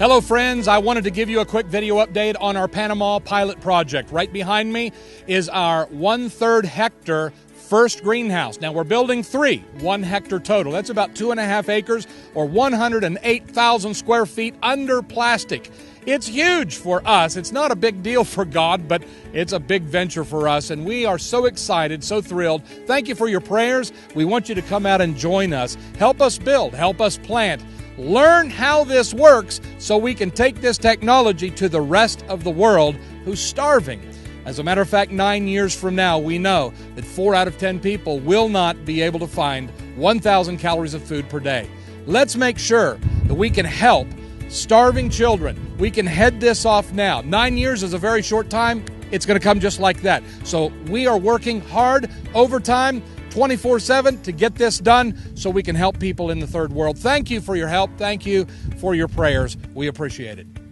Hello friends, I wanted to give you a quick video update on our Panama pilot project. Right behind me is our 1/3 hectare first greenhouse. Now we're building 3, 1 hectare total. That's about 2.5 acres or 108,000 square feet under plastic. It's huge for us. It's not a big deal for God, but it's a big venture for us, and we are so excited, so thrilled. Thank you for your prayers. We want you to come out and join us. Help us build, help us plant. Learn how this works so we can take this technology to the rest of the world who's starving. As a matter of fact, 9 years from now, we know that 4 out of 10 people will not be able to find 1,000 calories of food per day. Let's make sure that we can help starving children. We can head this off now. 9 years is a very short time. It's going to come just like that. So we are working hard, overtime, 24/7 to get this done so we can help people in the third world. Thank you for your help. Thank you for your prayers. We appreciate it.